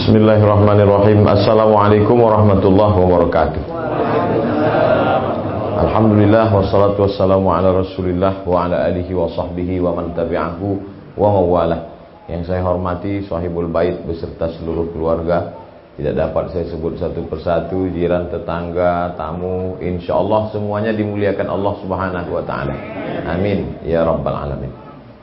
Bismillahirrahmanirrahim. Assalamualaikum warahmatullahi wabarakatuh. Alhamdulillah wassalatu wassalamu ala Rasulillah wa ala alihi wa sahbihi wa man tabi'ahu wa mawalah. Yang saya hormati sahibul bait beserta seluruh keluarga, tidak dapat saya sebut satu persatu, jiran, tetangga, tamu, insyaallah semuanya dimuliakan Allah Subhanahu wa taala. Amin ya rabbal alamin.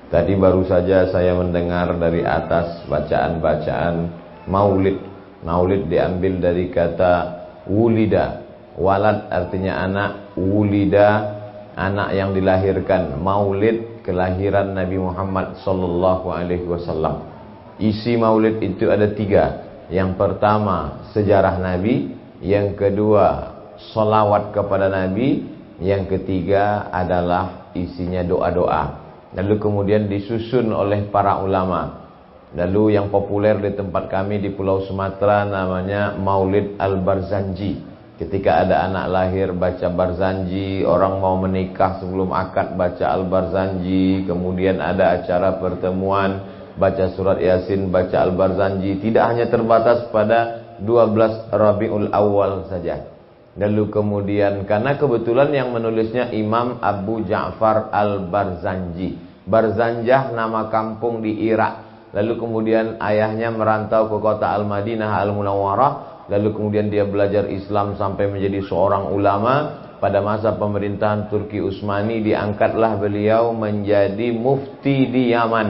Tadi baru saja saya mendengar dari atas bacaan-bacaan maulid. Maulid diambil dari kata wulida. Walad artinya anak, wulida anak yang dilahirkan. Maulid kelahiran Nabi Muhammad sallallahu alaihi wasallam. Isi maulid itu ada 3. Yang pertama sejarah Nabi, yang kedua salawat kepada Nabi, yang ketiga adalah isinya doa-doa. Lalu kemudian disusun oleh para ulama. Lalu yang populer di tempat kami di Pulau Sumatera namanya Maulid Al-Barzanji. Ketika ada anak lahir baca Barzanji, orang mau menikah sebelum akad baca Al-Barzanji, kemudian ada acara pertemuan baca surat Yasin, baca Al-Barzanji. Tidak hanya terbatas pada 12 Rabiul Awal saja. Lalu kemudian karena kebetulan yang menulisnya Imam Abu Ja'far Al-Barzanji. Barzanjah nama kampung di Irak. Lalu kemudian ayahnya merantau ke kota Al-Madinah Al-Munawwarah. Lalu kemudian dia belajar Islam sampai menjadi seorang ulama. Pada masa pemerintahan Turki Utsmani diangkatlah beliau menjadi mufti di Yaman.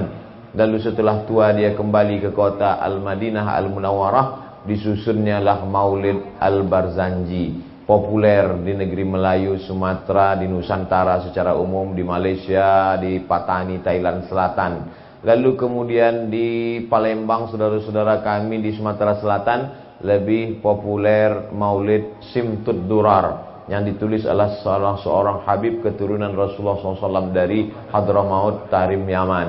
Lalu setelah tua dia kembali ke kota Al-Madinah Al-Munawwarah. Disusunnya lah Maulid Al-Barzanji. Populer di negeri Melayu, Sumatera, di Nusantara secara umum, di Malaysia, di Patani, Thailand Selatan. Lalu kemudian di Palembang, saudara-saudara kami di Sumatera Selatan, lebih populer Maulid Simtud Durar yang ditulis oleh salah seorang Habib keturunan Rasulullah SAW dari Hadramaut Tarim Yaman.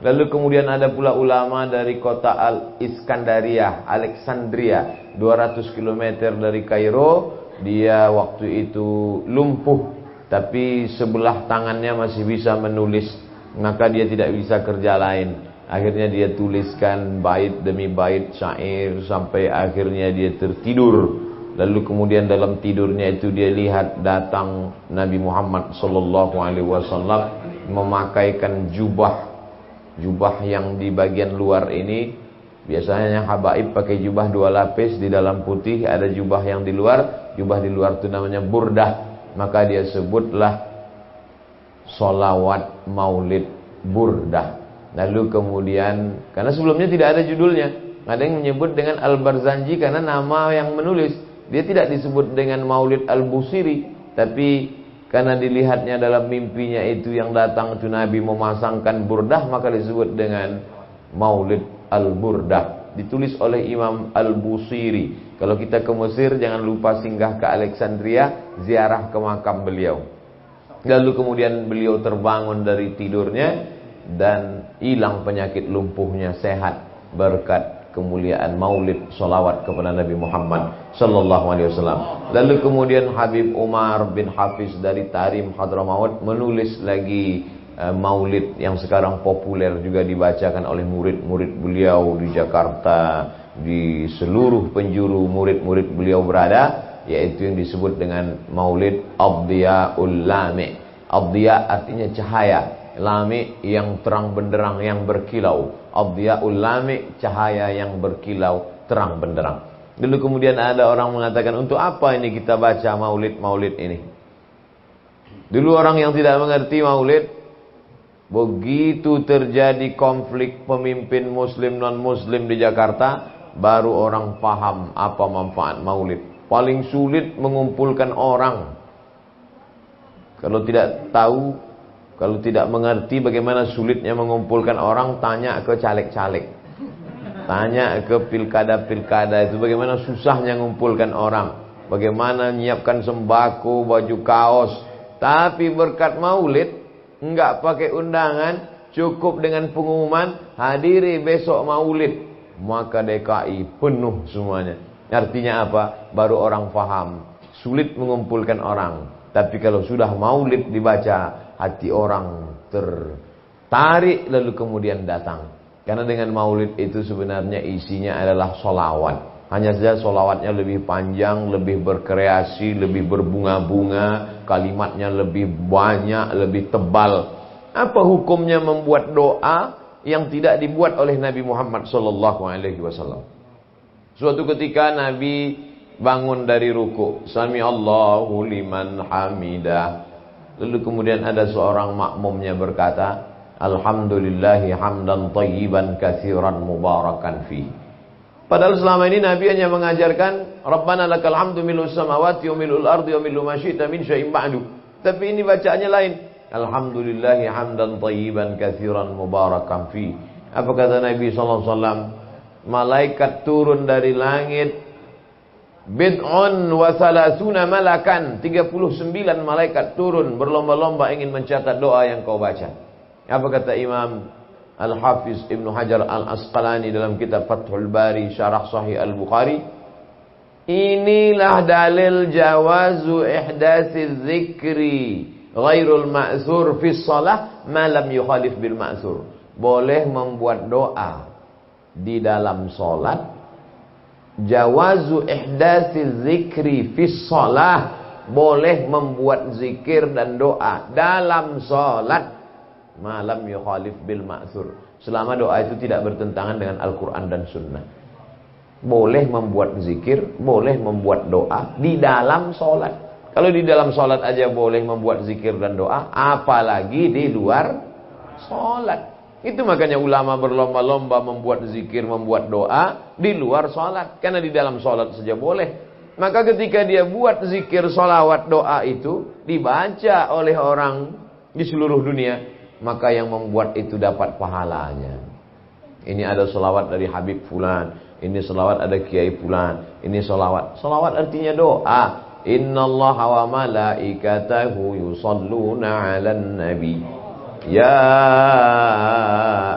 Lalu kemudian ada pula ulama dari kota Al-Iskandariyah, Alexandria, 200 km dari Kairo. Dia waktu itu lumpuh, tapi sebelah tangannya masih bisa menulis. Maka dia tidak bisa kerja lain. Akhirnya dia tuliskan bait demi bait syair sampai akhirnya dia tertidur. Lalu kemudian dalam tidurnya itu dia lihat datang Nabi Muhammad sallallahu alaihi wasallam memakaikan jubah yang di bagian luar ini. Biasanya habaib pakai jubah 2 lapis, di dalam putih, ada jubah yang di luar. Jubah di luar itu namanya burdah. Maka dia sebutlah solawat maulid burdah. Lalu kemudian, karena sebelumnya tidak ada judulnya, ada yang menyebut dengan Al-Barzanji karena nama yang menulis. Dia tidak disebut dengan Maulid Al-Busiri, tapi karena dilihatnya dalam mimpinya itu yang datang itu Nabi memasangkan burdah, maka disebut dengan Maulid Al-Burdah. Ditulis oleh Imam Al-Busiri. Kalau kita ke Mesir jangan lupa singgah ke Alexandria, ziarah ke makam beliau. Lalu kemudian beliau terbangun dari tidurnya dan hilang penyakit lumpuhnya, sehat berkat kemuliaan maulid solawat kepada Nabi Muhammad sallallahu alaihi wasallam. Lalu kemudian Habib Umar bin Hafiz dari Tarim Hadramaut menulis lagi maulid yang sekarang populer juga dibacakan oleh murid-murid beliau di Jakarta, di seluruh penjuru murid-murid beliau berada, yaitu yang disebut dengan Maulid Ad-Diyaul Lami. Ad-Diya artinya cahaya, Lami yang terang benderang, yang berkilau. Ad-Diyaul Lami, cahaya yang berkilau, terang benderang. Lalu kemudian ada orang mengatakan, untuk apa ini kita baca maulid-maulid ini? Dulu orang yang tidak mengerti maulid, begitu terjadi konflik pemimpin muslim non-muslim di Jakarta, baru orang paham apa manfaat maulid. Paling sulit mengumpulkan orang. Kalau tidak tahu, kalau tidak mengerti bagaimana sulitnya mengumpulkan orang, tanya ke caleg-caleg. Tanya ke pilkada-pilkada itu bagaimana susahnya mengumpulkan orang. Bagaimana menyiapkan sembako, baju kaos. Tapi berkat maulid, enggak pakai undangan, cukup dengan pengumuman, hadiri besok maulid, maka DKI penuh semuanya. Artinya apa? Baru orang paham. Sulit mengumpulkan orang, tapi kalau sudah maulid dibaca, hati orang tertarik lalu kemudian datang. Karena dengan maulid itu sebenarnya isinya adalah solawat. Hanya saja solawatnya lebih panjang, lebih berkreasi, lebih berbunga-bunga, kalimatnya lebih banyak, lebih tebal. Apa hukumnya membuat doa yang tidak dibuat oleh Nabi Muhammad SAW? Suatu ketika Nabi bangun dari ruku, Sami Allahu liman hamidah. Lalu kemudian ada seorang makmumnya berkata, Alhamdulillahi hamdan tayyiban katsiran mubarakan fi. Padahal selama ini Nabi hanya mengajarkan Rabbana lakal hamdu mil'us samawati wa mil'ul ardi wa mil'u ma syi'ta min syai'in ba'du. Tapi ini bacaannya lain. Alhamdulillahi hamdan tayyiban katsiran mubarakan fi. Apa kata Nabi sallallahu alaihi wasallam? Malaikat turun dari langit bid'un wa salasuna malakan, 39 malaikat turun berlomba-lomba ingin mencatat doa yang kau baca. Apa kata Imam Al-Hafiz Ibnu Hajar Al-Asqalani dalam kitab Fathul Bari Syarah Sahih Al-Bukhari? Inilah dalil jawazu ihdasi dzikri ghairul ma'zur fi shalah ma lam yukhalif bil ma'zur. Boleh membuat doa di dalam salat. Jawazu ihdasi dzikri fi shalah, boleh membuat zikir dan doa dalam salat. Malam yukhalif bil ma'thur, selama doa itu tidak bertentangan dengan Al-Quran dan Sunnah. Boleh membuat zikir, boleh membuat doa di dalam sholat. Kalau di dalam sholat aja boleh membuat zikir dan doa, apalagi di luar sholat. Itu makanya ulama berlomba-lomba membuat zikir, membuat doa di luar sholat. Karena di dalam sholat saja boleh. Maka ketika dia buat zikir, sholawat, doa itu dibaca oleh orang di seluruh dunia, maka yang membuat itu dapat pahalanya. Ini ada selawat dari Habib Fulan, ini selawat ada Kiai Fulan, ini selawat. Selawat artinya doa. Innallaha wa malaikatahu yusalluna 'alan nabi. Ya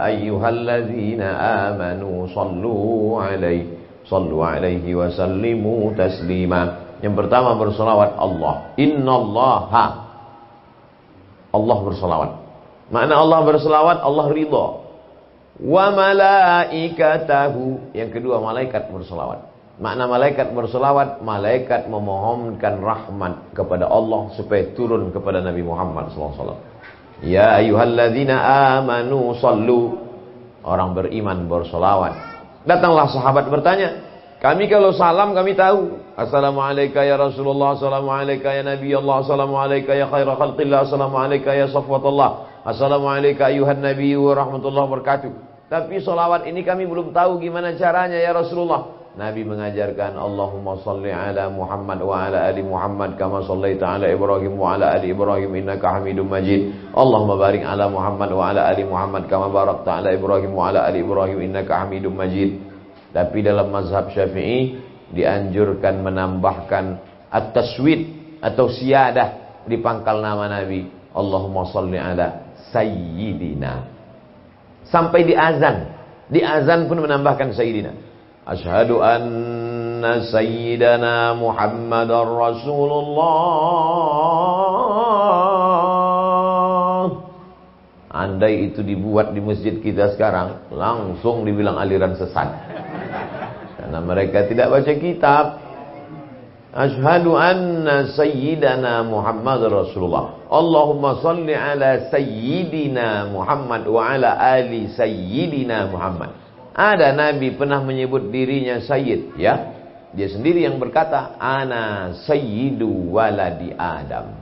ayyuhalladzina amanu sallu 'alaihi wa sallimu taslima. Yang pertama berselawat Allah. Innallaha, Allah berselawat. Makna Allah berselawat, Allah ridha. Wa malaikatahu, yang kedua malaikat berselawat. Makna malaikat berselawat, malaikat memohonkan rahmat kepada Allah supaya turun kepada Nabi Muhammad SAW. Ya ayyuhalladzina amanu sallu, orang beriman berselawat. Datanglah sahabat bertanya, kami kalau salam kami tahu. Assalamualaikum ya Rasulullah, assalamualaikum ya Nabi Allah, assalamualaikum ya khaira khalqillah, assalamualaikum ya safwatullah, assalamualaikum ayuhan Nabi wa rahmatullahi wabarakatuh. Tapi solawat ini kami belum tahu gimana caranya ya Rasulullah. Nabi mengajarkan Allahumma salli ala Muhammad wa ala ali Muhammad kama sallaita ala Ibrahim wa ala ali Ibrahim innaka Hamidum Majid. Allahumma barik ala Muhammad wa ala ali Muhammad kama barakta ala Ibrahim wa ala ali Ibrahim innaka Hamidum Majid. Tapi dalam mazhab Syafi'i dianjurkan menambahkan at-taswid atau siyadah di pangkal nama Nabi. Allahumma salli ala Sayyidina. Sampai di azan. Di azan pun menambahkan Sayyidina. Asyhadu anna Sayyidana Muhammadar Rasulullah. Andai itu dibuat di masjid kita sekarang, langsung dibilang aliran sesat. Karena mereka tidak baca kitab. Asyhadu anna Sayyidana Muhammad Rasulullah. Allahumma salli ala Sayyidina Muhammad wa ala ali Sayyidina Muhammad. Ada Nabi pernah menyebut dirinya Sayyid, ya. Dia sendiri yang berkata, Ana Sayyidu waladi Adam.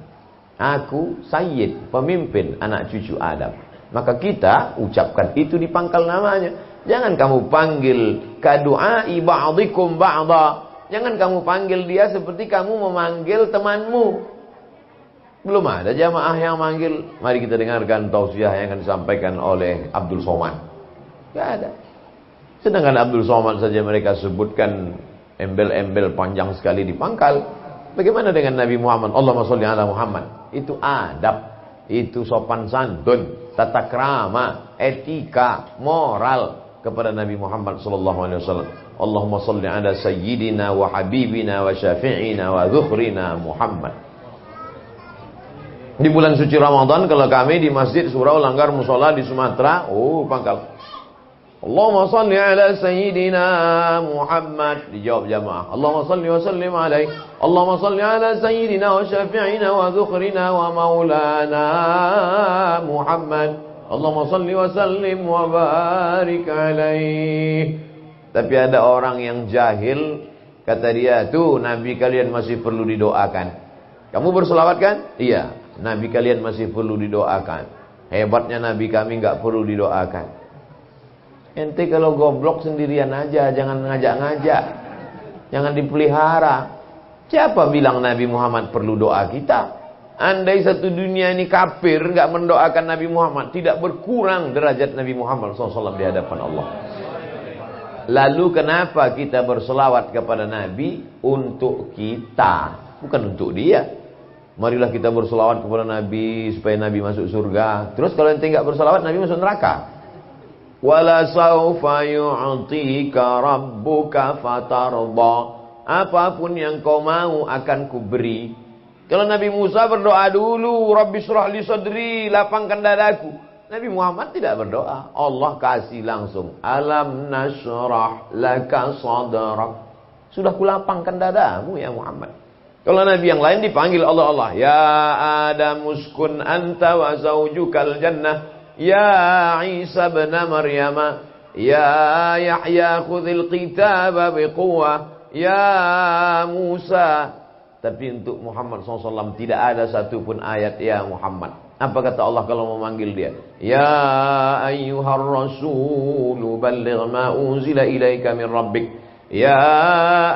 Aku Sayyid, pemimpin anak cucu Adam. Maka kita ucapkan itu di pangkal namanya. Jangan kamu panggil kadu'ai ba'dikum ba'da. Jangan kamu panggil dia seperti kamu memanggil temanmu. Belum ada jamaah yang manggil. Mari kita dengarkan tausiah yang akan disampaikan oleh Abdul Somad. Tidak ada. Sedangkan Abdul Somad saja mereka sebutkan embel-embel panjang sekali di pangkal. Bagaimana dengan Nabi Muhammad? Allahumma sholli ala Muhammad. Itu adab. Itu sopan santun. Tata krama. Etika. Moral. Kepada Nabi Muhammad SAW. Allahumma salli ala sayyidina wa habibina wa syafi'ina wa dhukhrina Muhammad. Di bulan suci Ramadan kalau kami di masjid Surau Langgar Musola di Sumatera, pangkal. Allahumma salli ala Sayyidina Muhammad. Dijawab jamaah. Allahumma salli wa sallim alaihi. Allahumma salli ala Sayyidina wa syafi'ina wa dhukhrina wa maulana Muhammad. Allahumma salli wa sallim wa barik alaihi. Tapi ada orang yang jahil, kata dia, tuh Nabi kalian masih perlu didoakan. Kamu berselawat kan? Iya. Nabi kalian masih perlu didoakan. Hebatnya Nabi kami nggak perlu didoakan. Ente kalau goblok sendirian aja, jangan ngajak-ngajak, jangan dipelihara. Siapa bilang Nabi Muhammad perlu doa kita? Andai satu dunia ini kafir nggak mendoakan Nabi Muhammad, tidak berkurang derajat Nabi Muhammad SAW di hadapan Allah. Lalu kenapa kita berselawat kepada Nabi? Untuk kita, bukan untuk dia. Marilah kita berselawat kepada Nabi supaya Nabi masuk surga. Terus kalau ente nggak berselawat, Nabi masuk neraka. Wala saufa yu'tika rabbuka fatarda. Apapun yang kau mau akan kuberi. Kalau Nabi Musa berdoa dulu, Rabbi shrah li sadri, lapangkan dadaku. Nabi Muhammad tidak berdoa, Allah kasih langsung. Alam nashrah laka sadrak. Sudah kulapangkan dadamu ya Muhammad. Kalau Nabi yang lain dipanggil Allah, ya Adam uskun anta wa zawjukal jannah. Ya Isa bin Maryam, ya Yahya khudhil kitaba biquwwah, ya Musa. Tapi untuk Muhammad SAW tidak ada satupun ayat ya Muhammad. Apa kata Allah kalau memanggil dia? Ya ayyuhar rasul balligh ma unzila ilaika min rabbik. Ya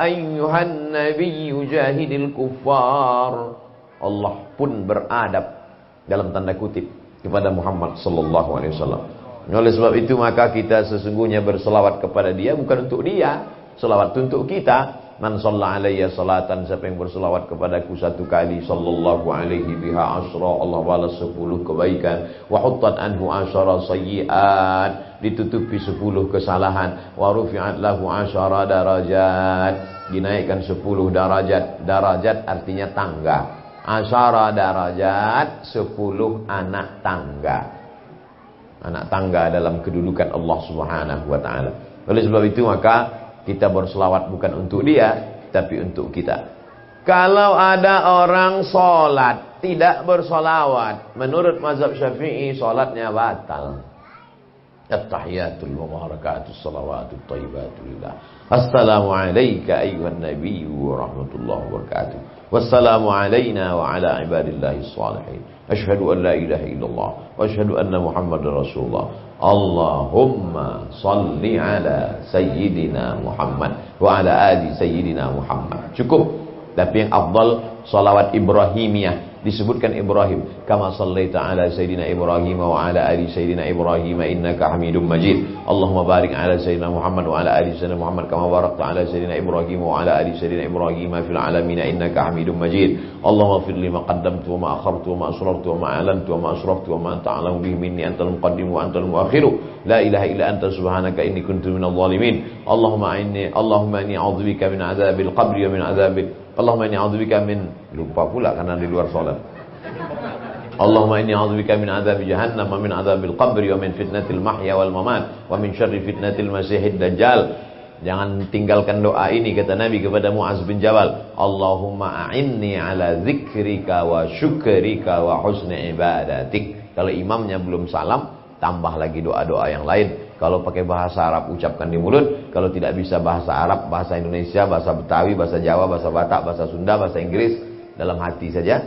ayyuhan nabiyyu jahidil kuffar. Allah pun beradab dalam tanda kutip kepada Muhammad sallallahu alaihi wasallam. Oleh sebab itu maka kita sesungguhnya berselawat kepada dia bukan untuk dia, selawat untuk kita. Man shalla alayya salatan, siapa yang berselawat kepadaku satu kali, sallallahu alaihi biha asyra, Allah balas 10 kebaikan. Wa huttat anhu asyara sayyi'at, ditutupi 10 kesalahan. Wa rufi'at lahu asyara darajat, dinaikkan 10 darajat. Darajat artinya tangga. Asyara darajat, 10 anak tangga. Anak tangga dalam kedudukan Allah Subhanahu wa taala. Oleh sebab itu maka kita berselawat bukan untuk dia, tapi untuk kita. Kalau ada orang sholat tidak bersolawat, menurut mazhab Syafi'i sholatnya batal. At-tahiyatul mubarakatus salawatut thayyibatu lillah. Assalamu alayka ayyuhan nabiyyu wa rahmatullahi wa barakatuh. Wassalamu alayna wa ala ibadillahi shalihin. Asyhadu an la ilaha illallah wa asyhadu anna Muhammadar Rasulullah. Allahumma salli ala Sayyidina Muhammad wa ala ali Sayyidina Muhammad. Cukup. Tapi yang afdal salawat Ibrahimiyah. Disebutkan Ibrahim, kama sallaita ala Sayyidina Ibrahim wa ala ali Sayyidina Ibrahim innaka Hamidum Majid. Allahumma barik ala Sayyidina Muhammad wa ala ali Sayyidina Muhammad kama barakta ala Sayyidina Ibrahim wa ala ali Sayyidina Ibrahim fil alamin innaka Hamidum Majid. Allahumma fir lima qaddamtu wa ma akhartu wa ma asrartu wa ma a'lantu wa ma asraftu wa ma anta a'lamu bihi minni antal muqaddim wa antal muakhiru. La ilaha illa anta subhanaka inni kuntu minadh dhalimin. Allahumma inni a'udzubika min adzabil qabri wa min adzabil Allahumma inni a'udzubika min, lupa pula karena di luar salat. Allahumma inni a'udzubika min adzabi jahannam wa min adzabil qabri wa min fitnatil mahya wal mamat wa min syarri fitnatil masiihid dajjal. Jangan tinggalkan doa ini kata Nabi kepada Mu'az bin Jabal. Allahumma a'inni ala dzikrika wa syukrika wa husni ibadatik. Kalau imamnya belum salam, tambah lagi doa-doa yang lain. Kalau pakai bahasa Arab ucapkan di mulut. Kalau tidak bisa bahasa Arab, bahasa Indonesia, bahasa Betawi, bahasa Jawa, bahasa Batak, bahasa Sunda, bahasa Inggris, dalam hati saja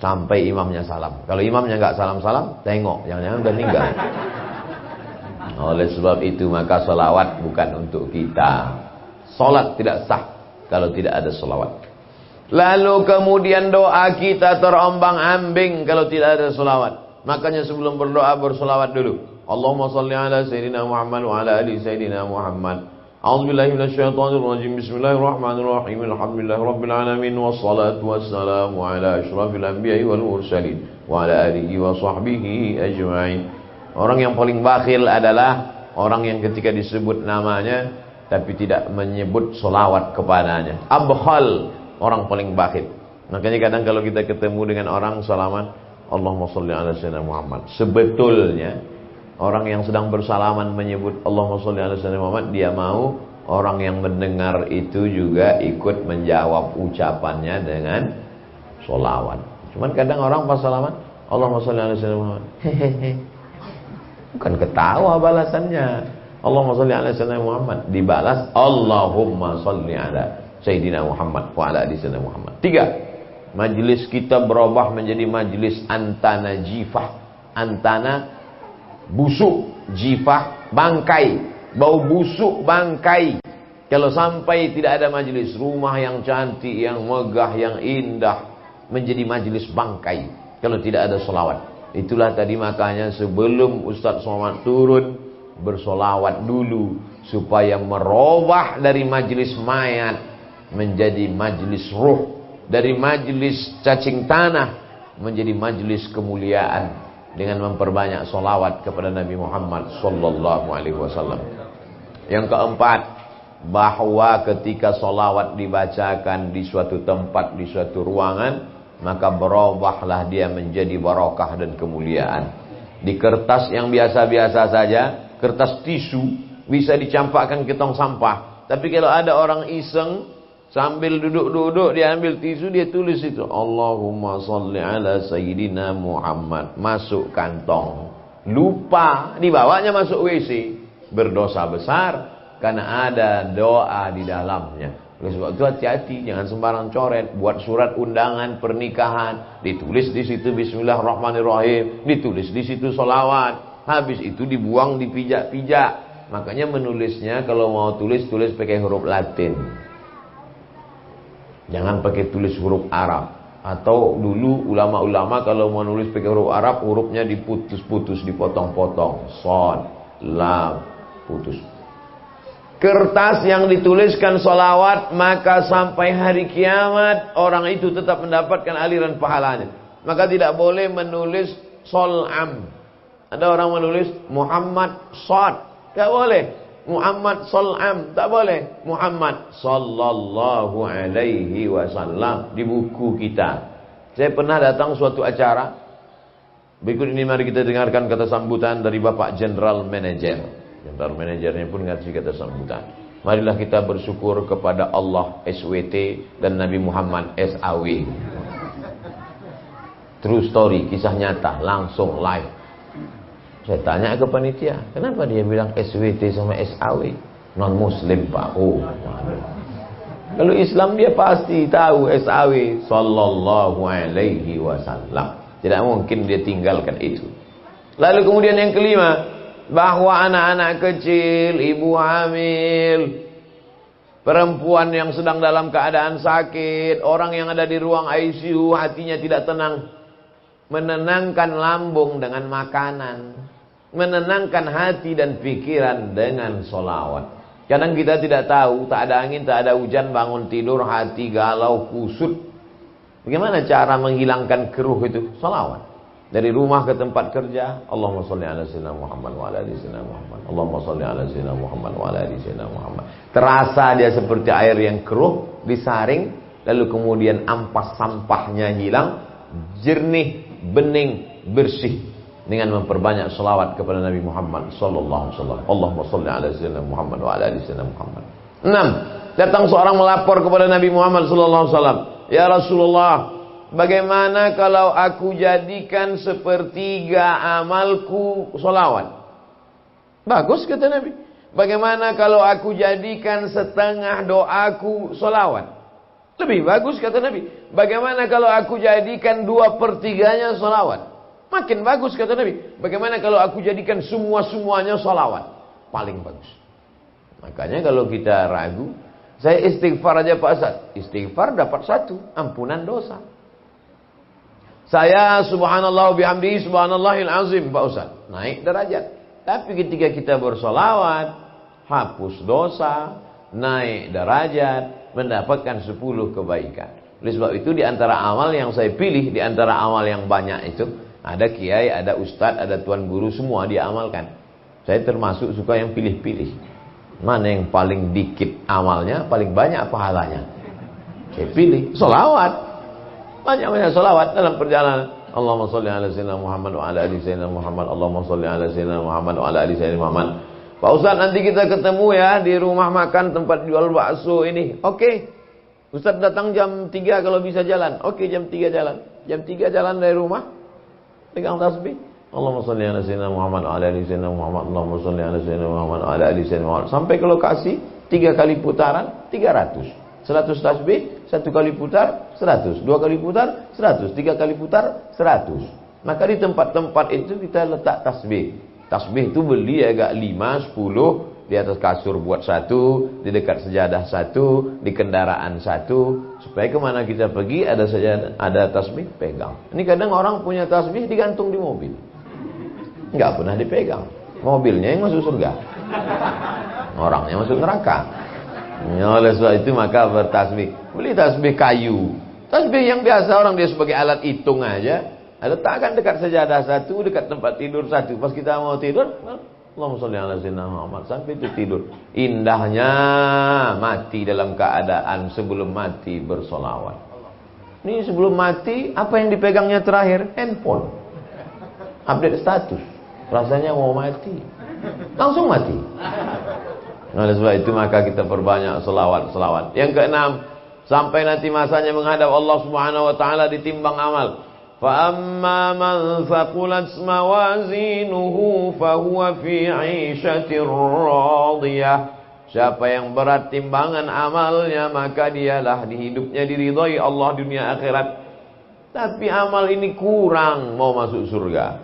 sampai imamnya salam. Kalau imamnya nggak salam-salam, tengok, jangan-jangan udah meninggal. Oleh sebab itu maka salawat bukan untuk kita. Salat tidak sah kalau tidak ada salawat. Lalu kemudian doa kita terombang-ambing kalau tidak ada salawat. Makanya sebelum berdoa bersalawat dulu. Allahumma salli ala Sayyidina Muhammad wa ala ali Sayyidina Muhammad. A'udzubillahi minasyaitonir rajim. Bismillahirrahmanirrahim. Alhamdulillahi rabbil alamin wassalatu wassalamu ala asyrafil anbiya'i wal mursalin wa ala alihi wa sahbihi ajma'in. Orang yang paling bakhil adalah orang yang ketika disebut namanya tapi tidak menyebut solawat kepadanya. Abkhal, orang paling bakhil. Makanya kadang kalau kita ketemu dengan orang salaman, Allahumma sholli ala sayyidina Muhammad, sebetulnya Orang yang sedang bersalaman menyebut Allahumma sholli ala sayyidina Muhammad, dia mau orang yang mendengar itu juga ikut menjawab ucapannya dengan sholawat. Cuman kadang orang pas salaman Allahumma sholli ala sayyidina Muhammad, hehehe, bukan ketawa balasannya. Allahumma sholli ala sayyidina Muhammad, dibalas Allahumma sholli ala sayyidina Muhammad wa ala ali sayyidina Muhammad. 3. Majlis kita berubah menjadi majlis antana jifah. Antana busuk, jifah bangkai, bau busuk bangkai. Kalau sampai tidak ada majlis, rumah yang cantik, yang megah, yang indah menjadi majlis bangkai kalau tidak ada solawat. Itulah tadi makanya sebelum Ustaz Somad turun, bersolawat dulu supaya merubah dari majlis mayat menjadi majlis ruh, dari majlis cacing tanah menjadi majlis kemuliaan dengan memperbanyak solawat kepada Nabi Muhammad sallallahu alaihi wasallam. Yang keempat, bahwa ketika solawat dibacakan di suatu tempat, di suatu ruangan, maka berubahlah dia menjadi barakah dan kemuliaan. Di kertas yang biasa-biasa saja, kertas tisu, bisa dicampakkan ke tong sampah. Tapi kalau ada orang iseng, sambil duduk-duduk dia ambil tisu, dia tulis itu Allahumma sholli ala sayyidina Muhammad, masuk kantong, lupa, dibawanya masuk WC, berdosa besar karena ada doa di dalamnya. Oleh sebab itu hati-hati, jangan sembarang coret. Buat surat undangan pernikahan, ditulis di situ Bismillahirrahmanirrahim, ditulis di situ sholawat, habis itu dibuang, dipijak-pijak. Makanya menulisnya kalau mau tulis pakai huruf Latin. Jangan pakai tulis huruf Arab. Atau dulu ulama-ulama kalau mau nulis pakai huruf Arab, hurufnya diputus-putus, dipotong-potong. Shad, lam, putus. Kertas yang dituliskan solawat, maka sampai hari kiamat orang itu tetap mendapatkan aliran pahalanya. Maka tidak boleh menulis sol'am. Ada orang menulis Muhammad Shad, tidak boleh. Muhammad Sallam, tak boleh. Muhammad Sallallahu Alaihi Wasallam di buku kita. Saya pernah datang suatu acara. Berikut ini mari kita dengarkan kata sambutan dari Bapak General Manager. General Managernya pun ngasih kata sambutan. Marilah kita bersyukur kepada Allah SWT dan Nabi Muhammad SAW. True story, kisah nyata, langsung live. Saya tanya ke panitia, kenapa dia bilang SWT sama SAW? Non muslim Pak. Oh, kalau Islam dia pasti tahu SAW sallallahu alaihi wasallam. Tidak mungkin dia tinggalkan itu. Lalu kemudian yang kelima, bahwa anak-anak kecil, ibu hamil, perempuan yang sedang dalam keadaan sakit, orang yang ada di ruang ICU hatinya tidak tenang, menenangkan lambung dengan makanan, menenangkan hati dan pikiran dengan solawat. Kadang kita tidak tahu, tak ada angin, tak ada hujan, bangun tidur hati galau, kusut. Bagaimana cara menghilangkan keruh itu? Solawat. Dari rumah ke tempat kerja, Allahumma sholli ala sayyidina Muhammad wa ala ali sayyidina Muhammad. Allahumma sholli ala sayyidina Muhammad wa ala ali sayyidina Muhammad. Terasa dia seperti air yang keruh, disaring, lalu kemudian ampas sampahnya hilang, jernih, bening, bersih. Dengan memperbanyak selawat kepada Nabi Muhammad sallallahu alaihi wasallam. Allahumma shalli ala sayyidina Muhammad wa ala ali sayyidina Muhammad. 6. Datang seorang melapor kepada Nabi Muhammad sallallahu alaihi wasallam, "Ya Rasulullah, bagaimana kalau aku jadikan sepertiga amalku selawat?" Bagus kata Nabi. "Bagaimana kalau aku jadikan setengah doaku selawat?" Lebih bagus kata Nabi. "Bagaimana kalau aku jadikan 2/3-nya selawat?" Makin bagus kata Nabi. "Bagaimana kalau aku jadikan semua-semuanya salawat?" Paling bagus. Makanya kalau kita ragu, saya istighfar aja Pak Ustaz. Istighfar dapat 1, ampunan dosa. Saya subhanallah bihamdihi subhanallahil azim Pak Ustaz, naik derajat. Tapi ketika kita bersolawat, hapus dosa, naik derajat, mendapatkan 10 kebaikan. Oleh sebab itu di antara amal yang saya pilih, di antara amal yang banyak itu, ada kiai, ada ustadz, ada tuan guru, semua dia amalkan. Saya termasuk suka yang pilih-pilih. Mana yang paling dikit amalnya, paling banyak pahalanya. Saya pilih solawat. Banyak-banyak solawat dalam perjalanan. Allahumma sholli ala sayyidina Muhammad wa ala ali sayyidina Muhammad. Allahumma sholli ala sayyidina Muhammad wa ala ali sayyidina Muhammad. Pak Ustaz, nanti kita ketemu ya di rumah makan tempat jual bakso ini. Oke. Ustaz datang jam 3 kalau bisa jalan. Oke, jam 3 jalan. Jam 3 jalan dari rumah. Pegang tasbih. Allahumma sholli ala sayyidina Muhammad wa ala ali sayyidina Muhammad. Allahumma sholli ala sayyidina Muhammad wa ala ali sayyidina Muhammad. Sampai ke lokasi 3 kali putaran 300. 100 tasbih, 1 kali putar 100, 2 kali putar 100, 3 kali putar 100. Maka di tempat-tempat itu kita letak tasbih. Tasbih itu beli agak 5, 10, di atas kasur buat 1, di dekat sejadah 1, di kendaraan 1, supaya kemana kita pergi ada sajadah, ada tasbih pegang. Ini kadang orang punya tasbih digantung di mobil, nggak pernah dipegang. Mobilnya yang masuk surga, orangnya masuk neraka. Ya, oleh sebab itu maka bertasbih. Beli tasbih kayu. Tasbih yang biasa orang dia sebagai alat hitung aja. Letakkan dekat sejadah 1, dekat tempat tidur 1. Pas kita mau tidur, Allahumma sholli ala sayyidina Muhammad, sampai itu tidur. Indahnya mati dalam keadaan sebelum mati bersolawat. Ini sebelum mati apa yang dipegangnya terakhir? Handphone. Update status. Rasanya mau mati. Langsung mati. Oleh sebab itu maka kita perbanyak selawat. Yang keenam, sampai nanti masanya menghadap Allah Subhanahu wa taala ditimbang amal. Fa amma man thaqulat mawazinuhu fahuwa fi 'ishatir radiyah. Siapa yang berat timbangan amalnya, maka dialah di hidupnya diridhai Allah dunia akhirat. Tapi amal ini kurang mau masuk surga.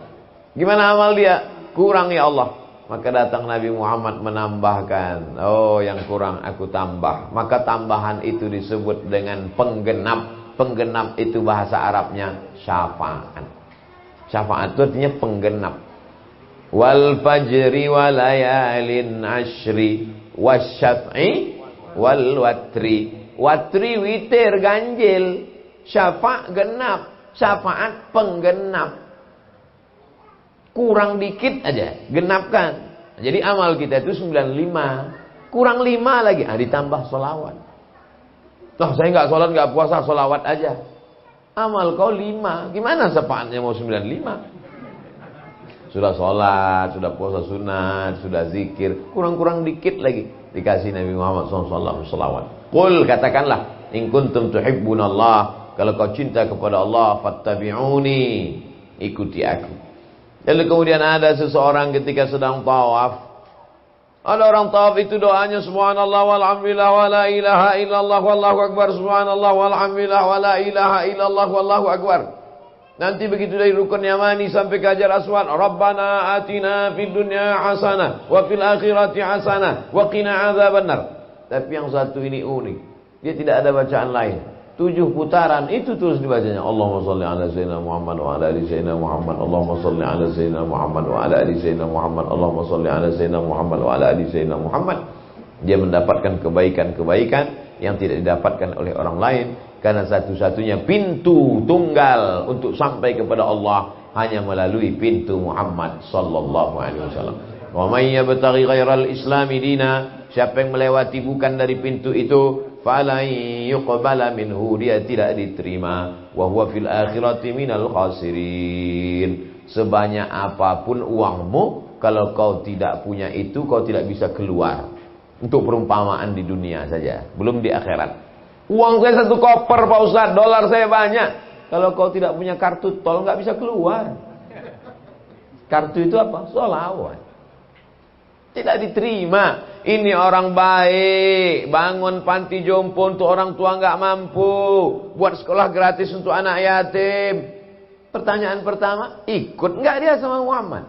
Gimana amal dia? Kurang ya Allah. Maka datang Nabi Muhammad menambahkan, oh yang kurang aku tambah. Maka tambahan itu disebut dengan penggenap. Penggenap itu bahasa Arabnya syafaat. Syafaat itu artinya penggenap. Wal fajri wa layalin ashri wasyaf'i wal watri. Watri witir ganjil, syafa' genap, syafaat penggenap. Kurang dikit aja, genapkan. Jadi amal kita itu 95. Kurang 5 lagi, ditambah sholawat. Nah, saya nggak sholat, nggak puasa, sholawat aja. Amal kau 5. Gimana syafaatnya mau 95? Sudah sholat, sudah puasa sunat, sudah zikir. Kurang-kurang dikit lagi. Dikasih Nabi Muhammad SAW sholawat. Qul, katakanlah, in kuntum tuhibbunallah. Kalau kau cinta kepada Allah, fattabi'uni. Ikuti aku. Lalu kemudian ada seseorang ketika sedang tawaf. Ada orang tawaf itu doanya subhanallah walhamdulillah wa la ilaha illallah wallahu akbar. Subhanallah walhamdulillah wa la ilaha illallah wallahu akbar. Nanti begitu dari rukun Yamani sampai ke Hajar Aswad, Rabbana atina fid dunya hasanah wa fil akhirati hasanah wa qina adzabannar. Tapi yang satu ini unik. Dia tidak ada bacaan lain. 7 putaran itu terus dibacanya. Allahumma sholli ala sayyidina Muhammad wa ala ali sayyidina Muhammad. Allahumma sholli ala sayyidina Muhammad wa ala ali sayyidina Muhammad. Allahumma sholli ala sayyidina Muhammad wa ala ali sayyidina Muhammad. Dia mendapatkan kebaikan-kebaikan yang tidak didapatkan oleh orang lain, karena satu-satunya pintu tunggal untuk sampai kepada Allah hanya melalui pintu Muhammad sallallahu alaihi wasallam. Wa may yabtaghi ghairal islami dina, siapa yang melewati bukan dari pintu itu, falan yuqbala minhu, dia tidak diterima, wa huwa fil akhirati minal khasirin. Sebanyak apapun uangmu, kalau kau tidak punya itu, kau tidak bisa keluar. Untuk perumpamaan di dunia saja, belum di akhirat. Uang saya 1 koper Pak Ustaz, dolar saya banyak. Kalau kau tidak punya kartu tol, nggak bisa keluar. Kartu itu apa? Sholawat. Tidak diterima. Ini orang baik, bangun panti jompo untuk orang tua nggak mampu, buat sekolah gratis untuk anak yatim. Pertanyaan pertama, ikut nggak dia sama Muhammad?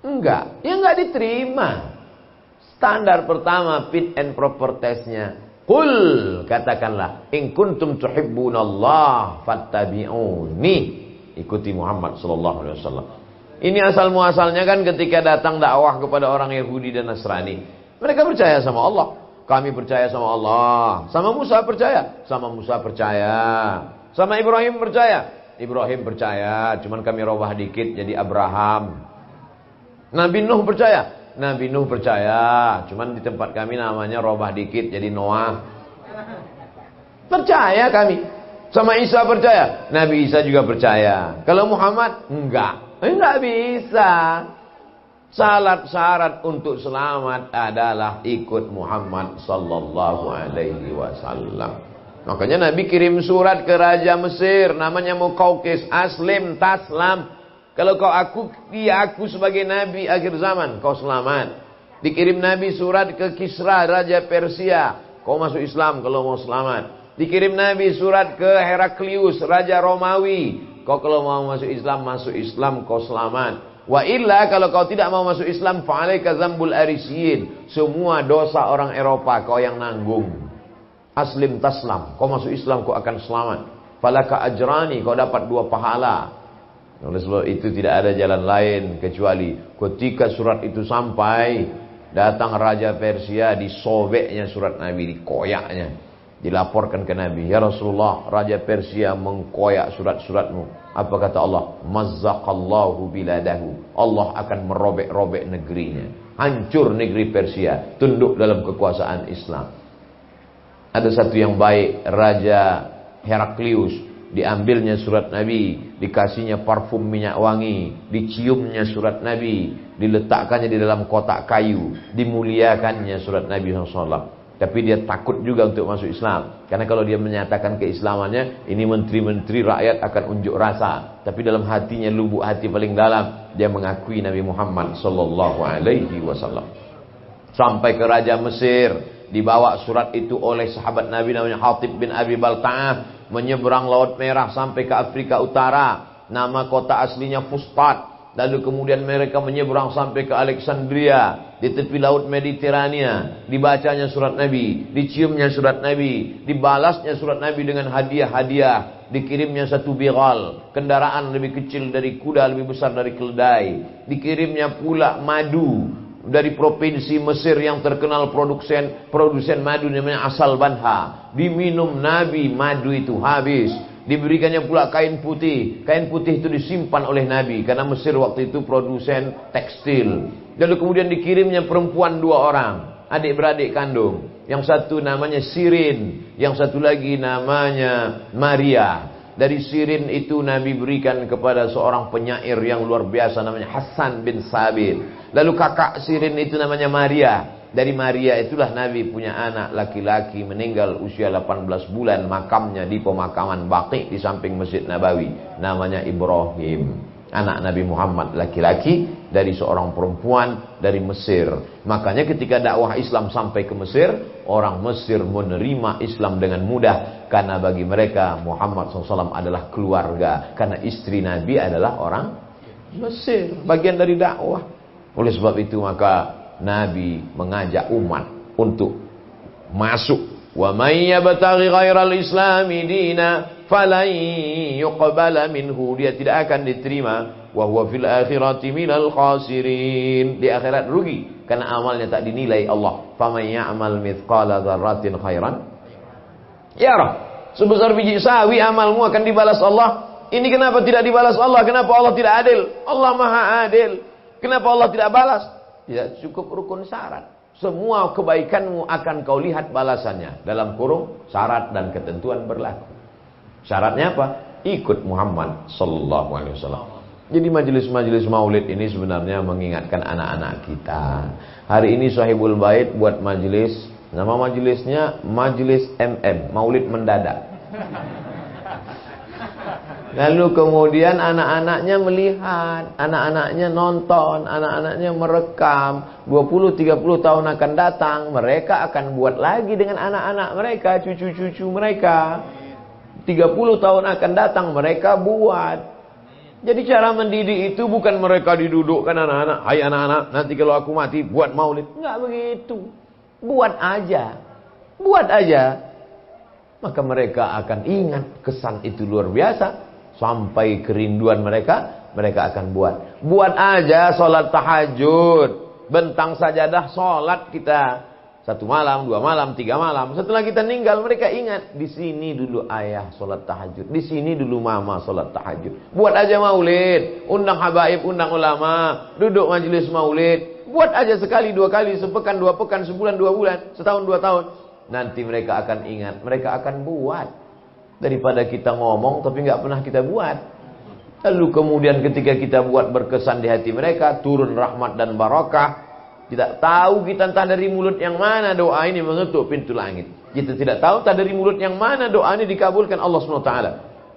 Enggak, ya nggak diterima. Standar pertama, fit and proper testnya. Qul, katakanlah, in kuntum tuhibbunallah fattabi'uni. Ikuti Muhammad sallallahu alaihi wasallam. Ini asal muasalnya kan ketika datang dakwah kepada orang Yahudi dan Nasrani. Mereka percaya sama Allah. Kami percaya sama Allah. Sama Musa percaya. Sama Musa percaya. Sama Ibrahim percaya. Ibrahim percaya. Cuman kami robah dikit jadi Abraham. Nabi Nuh percaya. Nabi Nuh percaya. Cuman di tempat kami namanya robah dikit jadi Noah. Percaya kami. Sama Isa percaya? Nabi Isa juga percaya. Kalau Muhammad? Enggak bisa. Syarat untuk selamat adalah ikut Muhammad sallallahu alaihi wasallam. Makanya Nabi kirim surat ke Raja Mesir, namanya Muqawqis, aslim taslam. Kalau kau aku sebagai Nabi akhir zaman, kau selamat. Dikirim Nabi surat ke Kisra, Raja Persia, kau masuk Islam kalau mau selamat. Dikirim Nabi surat ke Heraklius, Raja Romawi, kau kalau mau masuk Islam kau selamat. Wa illa kalau kau tidak mau masuk Islam, fa'alaika dzambul arisiyin. Semua dosa orang Eropa kau yang nanggung. Aslim taslam, kau masuk Islam kau akan selamat. Falaka ajrani, kau dapat 2 pahala. Oleh sebab itu tidak ada jalan lain kecuali ketika surat itu sampai, datang Raja Persia, disobeknya surat Nabi, dikoyaknya. Dilaporkan ke Nabi, ya Rasulullah, Raja Persia mengkoyak surat-suratmu. Apa kata Allah? Mazzaqallahu biladahu. Allah akan merobek-robek negerinya. Hancur negeri Persia, tunduk dalam kekuasaan Islam. Ada satu yang baik, Raja Heraklius, diambilnya surat Nabi, dikasihnya parfum minyak wangi, diciumnya surat Nabi, diletakkannya di dalam kotak kayu, dimuliakannya surat Nabi SAW. Tapi dia takut juga untuk masuk Islam. Karena kalau dia menyatakan keislamannya, ini menteri-menteri rakyat akan unjuk rasa. Tapi dalam hatinya, lubuk hati paling dalam, dia mengakui Nabi Muhammad sallallahu alaihi wasallam. Sampai ke Raja Mesir, dibawa surat itu oleh sahabat Nabi namanya Hatib bin Abi Balta'ah, menyeberang Laut Merah sampai ke Afrika Utara. Nama kota aslinya Fustat. Lalu kemudian mereka menyeberang sampai ke Alexandria, di tepi laut Mediterania. Dibacanya surat Nabi, diciumnya surat Nabi, dibalasnya surat Nabi dengan hadiah-hadiah. Dikirimnya satu bighal, kendaraan lebih kecil dari kuda, lebih besar dari keledai. Dikirimnya pula madu dari provinsi Mesir yang terkenal produsen madu namanya Asal Banha. Diminum Nabi madu itu habis. Diberikannya pula kain putih. Kain putih itu disimpan oleh Nabi, karena Mesir waktu itu produsen tekstil. Lalu kemudian dikirimnya perempuan 2 orang, adik-beradik kandung. Yang satu namanya Sirin, yang satu lagi namanya Maria. Dari Sirin itu Nabi berikan kepada seorang penyair yang luar biasa namanya Hasan bin Sabit. Lalu kakak Sirin itu namanya Maria. Dari Maria itulah Nabi punya anak laki-laki, meninggal usia 18 bulan. Makamnya di pemakaman Baqi di samping Masjid Nabawi. Namanya Ibrahim. Anak Nabi Muhammad laki-laki dari seorang perempuan dari Mesir. Makanya ketika dakwah Islam sampai ke Mesir, orang Mesir menerima Islam dengan mudah. Karena bagi mereka Muhammad SAW adalah keluarga. Karena istri Nabi adalah orang Mesir. Bagian dari dakwah. Oleh sebab itu maka Nabi mengajak umat untuk masuk. Wa may yabtaghi ghairal islami dina falan yuqbala minhu. Dia tidak akan diterima. Wa huwa fil akhirati minal khasirin. Di akhirat rugi karena amalnya tak dinilai Allah. Faman ya'mal mithqala dzarratin khairan yarah. Sebesar biji sawi amalmu akan dibalas Allah. Ini kenapa tidak dibalas Allah? Kenapa Allah tidak adil? Allah Maha adil. Kenapa Allah tidak balas? Tidak cukup rukun syarat. Semua kebaikanmu akan kau lihat balasannya. Dalam kurung syarat dan ketentuan berlaku. Syaratnya apa? Ikut Muhammad sallallahu alaihi wasallam. Jadi majelis-majelis maulid ini sebenarnya mengingatkan anak-anak kita. Hari ini Sahibul Bait buat majelis. Nama majelisnya Majelis MM, Maulid Mendadak. Lalu kemudian anak-anaknya melihat, anak-anaknya nonton, anak-anaknya merekam. 20-30 tahun akan datang, mereka akan buat lagi dengan anak-anak mereka, cucu-cucu mereka. 30 tahun akan datang, mereka buat. Jadi cara mendidik itu bukan mereka didudukkan anak-anak. Hai anak-anak, nanti kalau aku mati buat maulid. Enggak begitu. Buat aja. Buat aja. Maka mereka akan ingat kesan itu luar biasa. Sampai kerinduan mereka, mereka akan buat. Buat aja sholat tahajud. Bentang sajadah sholat kita. 1 malam, 2 malam, 3 malam. Setelah kita meninggal, mereka ingat. Di sini dulu ayah sholat tahajud. Di sini dulu mama sholat tahajud. Buat aja maulid. Undang habaib, undang ulama. Duduk majelis maulid. Buat aja sekali, 2 kali, sepekan, 2 pekan, sebulan, 2 bulan, setahun, 2 tahun. Nanti mereka akan ingat. Mereka akan buat. daripada kita ngomong tapi nggak pernah kita buat. Lalu kemudian ketika kita buat berkesan di hati mereka, turun rahmat dan barakah. Tidak tahu kita entah dari mulut yang mana doa ini mengetuk pintu langit. Kita tidak tahu entah dari mulut yang mana doa ini dikabulkan Allah SWT.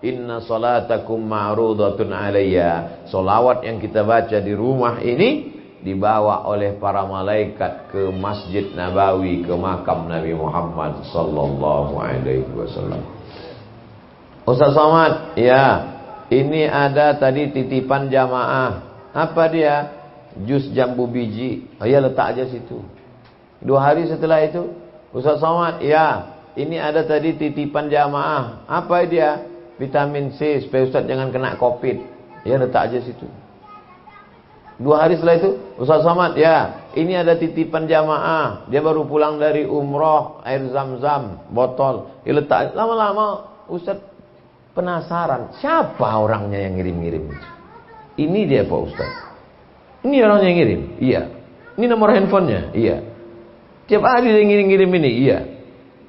Inna salatakum ma'rudatun alayya. Solawat yang kita baca di rumah ini dibawa oleh para malaikat ke Masjid Nabawi, ke makam Nabi Muhammad sallallahu alaihi wasallam. Ustaz Somad, ya, ini ada tadi titipan jamaah. Apa dia? Jus jambu biji. Oh ya, letak aja situ. 2 hari setelah itu, Ustaz Somad, ya, ini ada tadi titipan jamaah. Apa dia? Vitamin C supaya Ustaz jangan kena Covid. Ya, letak aja situ. 2 hari setelah itu, Ustaz Somad, ya, ini ada titipan jamaah. Dia baru pulang dari umroh, air zam-zam, botol. Ya, letak. Lama-lama Ustaz penasaran, siapa orangnya yang ngirim-ngirim itu? Ini dia Pak Ustaz. Ini orangnya yang ngirim? Iya. Ini nomor handphonenya? Iya. Tiap hari dia ngirim-ngirim ini? Iya.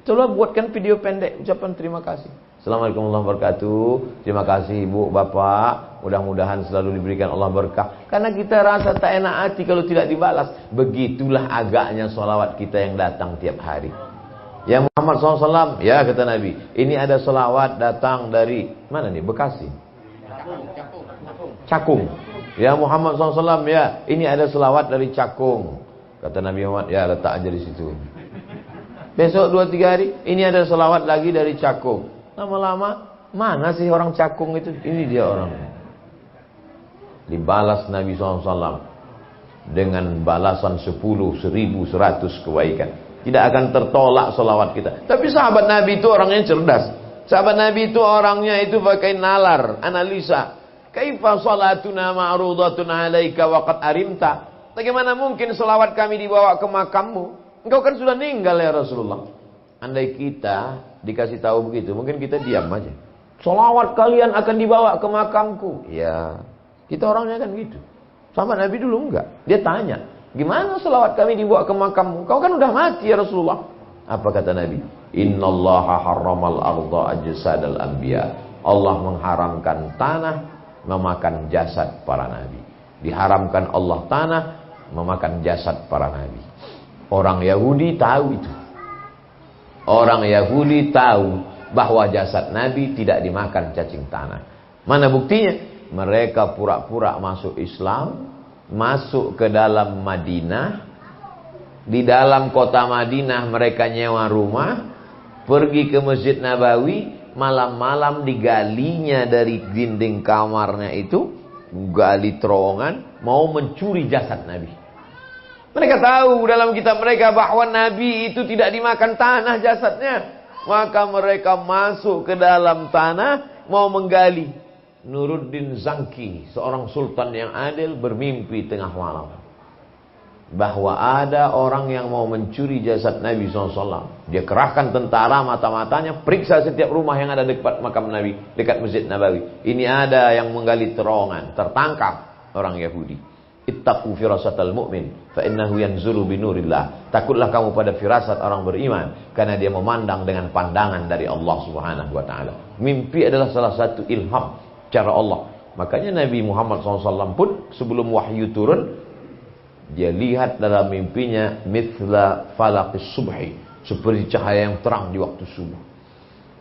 Coba buatkan video pendek ucapan terima kasih. Assalamualaikum warahmatullahi wabarakatuh. Terima kasih Ibu, Bapak. Mudah-mudahan selalu diberikan Allah berkah. Karena kita rasa tak enak hati kalau tidak dibalas. Begitulah agaknya sholawat kita yang datang tiap hari. Ya Muhammad SAW, ya kata Nabi, ini ada sholawat datang dari mana nih? Bekasi, Cakung. Ya Muhammad SAW, ya ini ada sholawat dari Cakung. Kata Nabi Muhammad, ya letak aja di situ. Besok 2-3 hari, ini ada sholawat lagi dari Cakung. Lama-lama, mana sih orang Cakung itu? Ini dia orangnya. Dibalas Nabi SAW dengan balasan 10, 1000, 100 kebaikan. Tidak akan tertolak solawat kita. Tapi sahabat Nabi itu orangnya cerdas. Sahabat Nabi itu orangnya itu pakai nalar, analisa. Kaifa salatuna ma'rudatun alaika waqad arimta. Bagaimana mungkin solawat kami dibawa ke makammu? Engkau kan sudah meninggal ya Rasulullah. Andai kita dikasih tahu begitu, mungkin kita diam aja. Solawat kalian akan dibawa ke makamku. Ya, kita orangnya kan gitu. Sahabat Nabi dulu enggak. Dia tanya, gimana selawat kami dibawa ke makammu? Kau kan udah mati ya Rasulullah. Apa kata Nabi? Innallaha harramal arda ajsadal anbiya. Allah mengharamkan tanah memakan jasad para nabi. Diharamkan Allah tanah memakan jasad para nabi. Orang Yahudi tahu itu. Orang Yahudi tahu bahwa jasad nabi tidak dimakan cacing tanah. Mana buktinya? Mereka pura-pura masuk Islam, masuk ke dalam Madinah. Di dalam kota Madinah mereka nyewa rumah, pergi ke Masjid Nabawi, malam-malam digalinya dari dinding kamarnya itu, gali terowongan, mau mencuri jasad Nabi. Mereka tahu dalam kitab mereka bahwa Nabi itu tidak dimakan tanah jasadnya. Maka mereka masuk ke dalam tanah, mau menggali. Nuruddin Zanki, seorang sultan yang adil, bermimpi tengah malam bahwa ada orang yang mau mencuri jasad Nabi SAW. Dia kerahkan tentara mata-matanya, periksa setiap rumah yang ada dekat makam Nabi, dekat Masjid Nabawi. Ini ada yang menggali terowongan, tertangkap orang Yahudi. Ittaqu firasatal mu'min fa innahu yanzuru binurillah. Takutlah kamu pada firasat orang beriman, karena dia memandang dengan pandangan dari Allah Subhanahu wa taala. Mimpi adalah salah satu ilham cara Allah. Makanya Nabi Muhammad SAW pun sebelum wahyu turun, dia lihat dalam mimpinya mithla falaqis subhi, seperti cahaya yang terang di waktu subuh.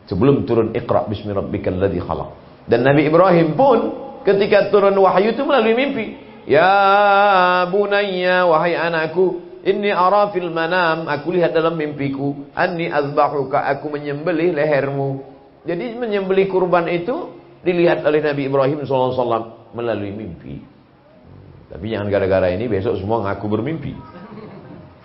Sebelum turun Iqra bismi rabbikal ladzi khalaq. Dan Nabi Ibrahim pun ketika turun wahyu itu melalui mimpi. Ya bunayya, wahai anakku, inni ara fil manam, aku lihat dalam mimpiku, anni azbahuka, aku menyembelih lehermu. Jadi menyembelih kurban itu dilihat oleh Nabi Ibrahim SAW melalui mimpi. Tapi jangan gara-gara ini besok semua ngaku bermimpi.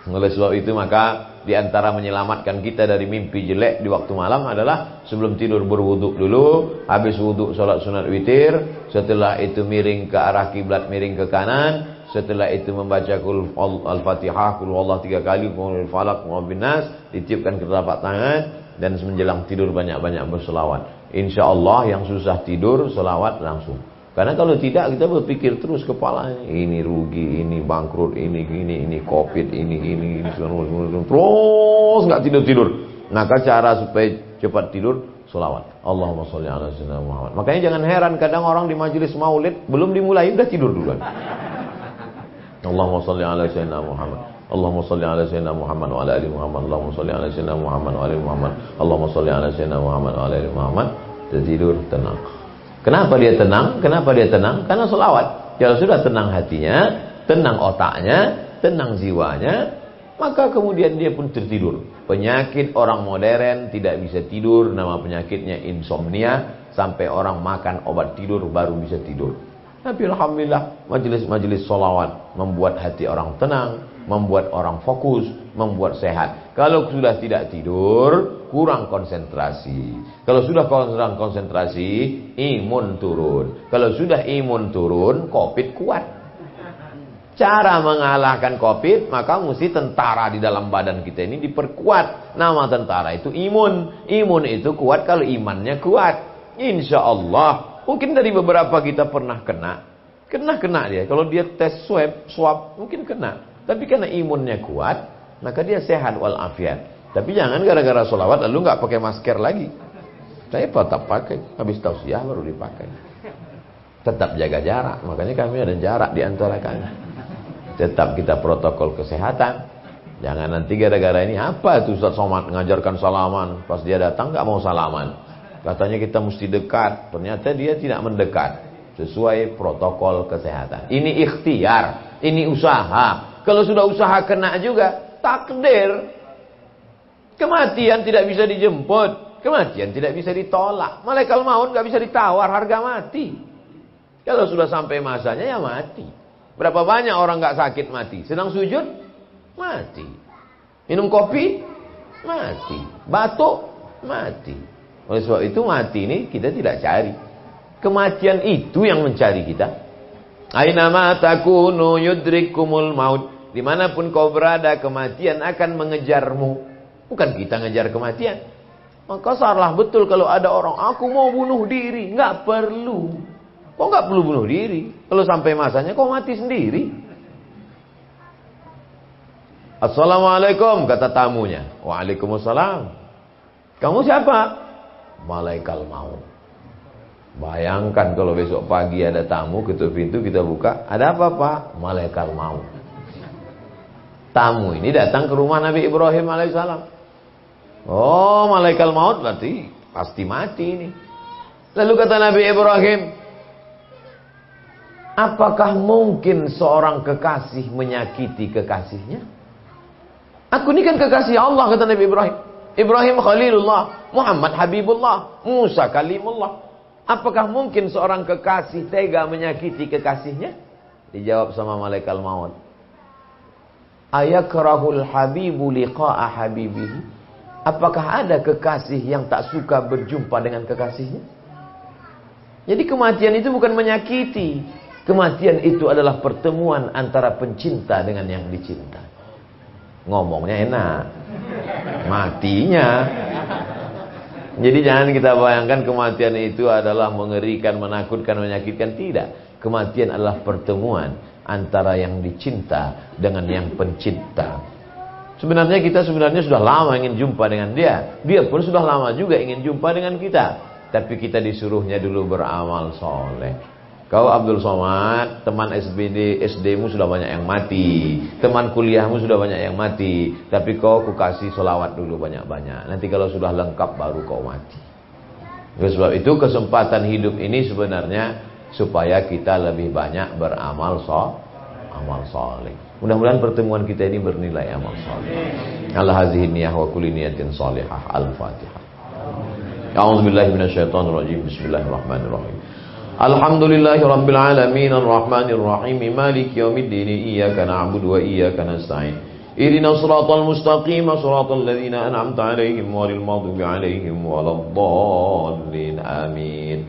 Oleh sebab itu maka di antara menyelamatkan kita dari mimpi jelek di waktu malam adalah sebelum tidur berwuduk dulu, habis wuduk salat sunat witir, setelah itu miring ke arah kiblat, miring ke kanan, setelah itu membaca Al-Fatihah, Qul huwallahu 3 kali, Qul falaq, Qul binnas, ditiupkan ke telapak tangan, dan menjelang tidur banyak-banyak berselawat. InsyaAllah yang susah tidur selawat langsung. Karena kalau tidak kita berpikir terus kepalanya, ini rugi, ini bangkrut, ini covid, ini terus nggak tidur. Maka cara supaya cepat tidur, Sholawat. Allahumma sholli ala sayyidina Muhammad. Makanya jangan heran kadang orang di majelis maulid belum dimulai udah tidur duluan. Allahumma sholli ala sayyidina Muhammad. Allahumma sholli ala sayyidina Muhammad wa ala ali Muhammad. Allahumma sholli ala sayyidina Muhammad wa ala ali Muhammad. Allahumma sholli ala sayyidina Muhammad wa ala ali Muhammad. Tidur tenang. Kenapa dia tenang? Kenapa dia tenang? Karena sholawat. Kalau sudah tenang hatinya, tenang otaknya, tenang jiwanya, maka kemudian dia pun tertidur. Penyakit orang modern tidak bisa tidur, nama penyakitnya insomnia, sampai orang makan obat tidur baru bisa tidur. Tapi alhamdulillah majelis-majelis sholawat membuat hati orang tenang, membuat orang fokus, membuat sehat. Kalau sudah tidak tidur, kurang konsentrasi. Kalau sudah kurang konsentrasi, imun turun. Kalau sudah imun turun, COVID kuat. Cara mengalahkan COVID, maka mesti tentara di dalam badan kita ini diperkuat. Nama tentara itu imun. Imun itu kuat kalau imannya kuat. Insya Allah. Mungkin dari beberapa kita pernah kena dia. Kalau dia tes swab mungkin kena. Tapi karena imunnya kuat, maka dia sehat walafiat. Tapi jangan gara-gara sholawat lalu nggak pakai masker lagi. Saya tetap pakai. Habis tausiah baru dipakai. Tetap jaga jarak. Makanya kami ada jarak di antara kami. Tetap kita protokol kesehatan. Jangan nanti gara-gara ini apa itu Ustaz Somad ngajarkan salaman, pas dia datang nggak mau salaman. Katanya kita mesti dekat, ternyata dia tidak mendekat sesuai protokol kesehatan. Ini ikhtiar, ini usaha. Kalau sudah usaha kena juga takdir. Kematian tidak bisa dijemput, kematian tidak bisa ditolak. Malaikat maut nggak bisa ditawar harga mati. Kalau sudah sampai masanya ya mati. Berapa banyak orang nggak sakit mati? Sedang sujud, mati. Minum kopi, mati. Batuk, mati. Oleh sebab itu mati ini kita tidak cari. Kematian itu yang mencari kita. Aina ma takunu yudrikumul maut. Dimanapun kau berada, kematian akan mengejarmu. Bukan kita ngejar kematian. Maka salah betul kalau ada orang, aku mau bunuh diri. Nggak perlu. Kok nggak perlu bunuh diri? Kalau sampai masanya kau mati sendiri. Assalamualaikum, kata tamunya. Waalaikumsalam. Kamu siapa? Malaikat maut. Bayangkan kalau besok pagi ada tamu, ketuk pintu, kita buka. Ada apa Pak? Malaikat maut. Tamu ini datang ke rumah Nabi Ibrahim alaihissalam. Oh, malaikat maut berarti pasti mati ini. Lalu kata Nabi Ibrahim, apakah mungkin seorang kekasih menyakiti kekasihnya? Aku ini kan kekasih Allah, kata Nabi Ibrahim. Ibrahim Khalilullah, Muhammad Habibullah, Musa Kalimullah. Apakah mungkin seorang kekasih tega menyakiti kekasihnya? Dijawab sama malaikat maut. Ayakrahul habibu liqa'a habibihi? Apakah ada kekasih yang tak suka berjumpa dengan kekasihnya? Jadi kematian itu bukan menyakiti. Kematian itu adalah pertemuan antara pencinta dengan yang dicinta. Ngomongnya enak, matinya. Jadi jangan kita bayangkan kematian itu adalah mengerikan, menakutkan, menyakitkan. Tidak. Kematian adalah pertemuan antara yang dicinta dengan yang pencinta. Sebenarnya kita sudah lama ingin jumpa dengan dia. Dia pun sudah lama juga ingin jumpa dengan kita. Tapi kita disuruhnya dulu beramal soleh. Kau Abdul Somad, teman SD-mu sudah banyak yang mati. Teman kuliahmu sudah banyak yang mati. Tapi kau kasih solawat dulu banyak-banyak. Nanti kalau sudah lengkap baru kau mati. Oleh sebab itu kesempatan hidup ini sebenarnya supaya kita lebih banyak beramal soleh. Mudah-mudahan pertemuan kita ini bernilai amal soleh. Ala hazihi niyah wa kulli niyatin salihah. Al-Fatihah. A'udzubillahi minasyaitonir rajim. Bismillahirrahmanirrahim. Alhamdulillahi rabbil alamin arrahmanir rahim maliki yaumiddin iyyaka na'budu wa iyyaka nasta'in ihdinas siratal mustaqim siratal ladzina an'amta 'alaihim ghairil maghdubi 'alaihim waladdallin amin.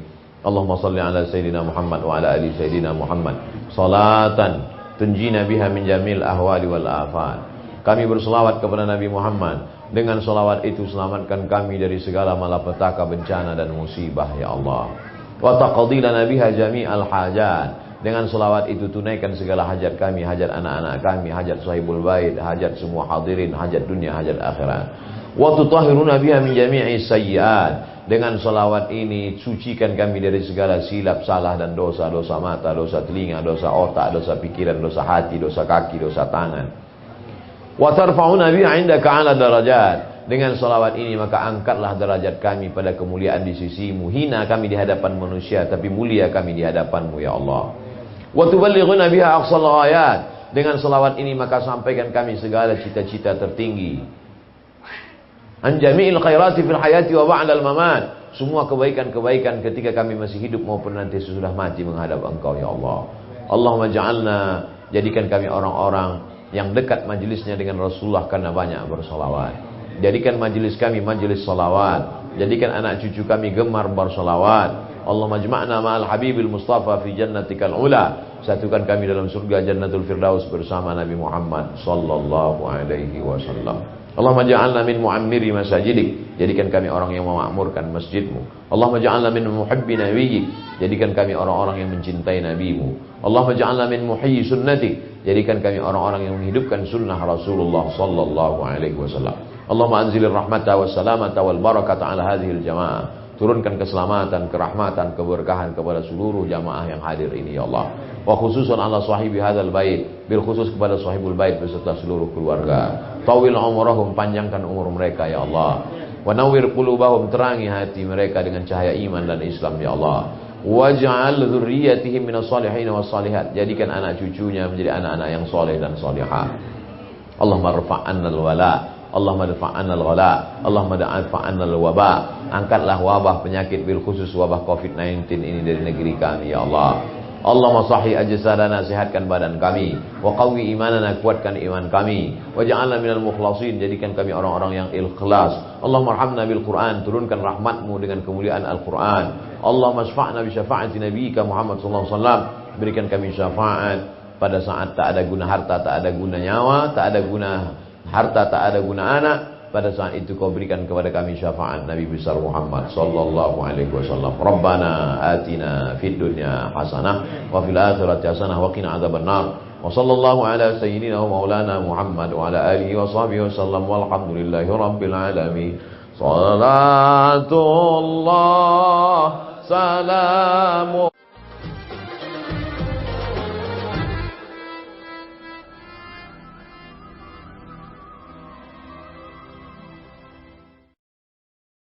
Allahumma shalli ala sayidina Muhammad wa ala ali sayidina Muhammad salatan tunjina biha min jamil ahwali wal afat. Kami berselawat kepada Nabi Muhammad. Dengan selawat itu selamatkan kami dari segala malapetaka, bencana dan musibah ya Allah. Wa taqdi lana biha jami'al hajat. Dengan selawat itu tunaikan segala hajat kami, hajat anak-anak kami, hajat sahibul bait, hajat semua hadirin, hajat dunia, hajat akhirat. Wa tutahhiruna biha min jami'i sayyi'at. Dengan salawat ini sucikan kami dari segala silap, salah dan dosa, dosa mata, dosa telinga, dosa otak, dosa pikiran, dosa hati, dosa kaki, dosa tangan. Wa tarfa'una biha 'indaka 'ala darajat. Dengan salawat ini maka angkatlah derajat kami pada kemuliaan di sisimu. Hina kami di hadapan manusia, tapi mulia kami di hadapanmu ya Allah. Wa tuballighuna biha aqsal ghayat. Dengan salawat ini maka sampaikan kami segala cita-cita tertinggi. An jami'il khairati fil hayati wa ba'dal mamat. Semua kebaikan-kebaikan ketika kami masih hidup maupun nanti sesudah mati menghadap Engkau ya Allah. Allahumma ja'alna, jadikan kami orang-orang yang dekat majelisnya dengan Rasulullah karena banyak bersolawat. Jadikan majelis kami majelis solawat. Jadikan anak cucu kami gemar bersolawat. Allahumma jama'na ma'al habibil mustafa fi jannatikal ula. Satukan kami dalam surga Jannatul Firdaus bersama Nabi Muhammad sallallahu alaihi wasallam. Allahumma ja'alna min mu'ammiri masajidik. Jadikan kami orang yang memakmurkan masjidmu. Allahumma ja'alna min muhibbi nabiyyik. Jadikan kami orang-orang yang mencintai nabimu. Allahumma ja'alna min muhyi sunnati. Jadikan kami orang-orang yang menghidupkan sunnah Rasulullah sallallahu alaihi wasallam. Allahumma anzilir rahmata was salamata wal barakata ala hadhil jamaah. Turunkan keselamatan, kerahmatan, keberkahan kepada seluruh jamaah yang hadir ini ya Allah. Wa khususan ala sahibi hadzal bait, bil khusus kepada sahibul bait beserta seluruh keluarga. Tawil umurahum, panjangkan umur mereka ya Allah. Wa nawwir qulubahum, terangi hati mereka dengan cahaya iman dan Islam ya Allah. Waj'al dzurriyyatihim minas shalihin was shalihat. Jadikan anak cucunya menjadi anak-anak yang soleh dan salihah. Allahumma rfa'anna al-wala, Allahumma dafa'anna al-ghala, Allahumma dafa'anna al-waba. Angkatlah wabah penyakit bil khusus wabah COVID-19 ini dari negeri kami ya Allah. Allahumma sahih ajsadana, sehatkan badan kami. Wa qawwi imanana, kuatkan iman kami. Waj'alna minal mukhlasin, jadikan kami orang-orang yang ikhlas. Allahumma arhamna bil Qur'an, turunkan rahmatmu dengan kemuliaan Al-Quran. Allahumma syafa'na bi syafa'ati nabiyyika Muhammad sallallahu alaihi wasallam. Berikan kami syafaat pada saat tak ada guna harta, tak ada guna nyawa, tak ada guna harta, tak ada guna anak. Pada saat itu kau berikan kepada kami syafaat Nabi besar Muhammad sallallahu alaihi wasallam. Rabbana atina fid dunya hasanah wa fil akhirati hasanah wa qina adzabannar. Wa sallallahu ala sayyidina wa maulana Muhammad wa ala alihi wa sahbihi wasallam walhamdulillahi rabbil alamin. Salatullah salamu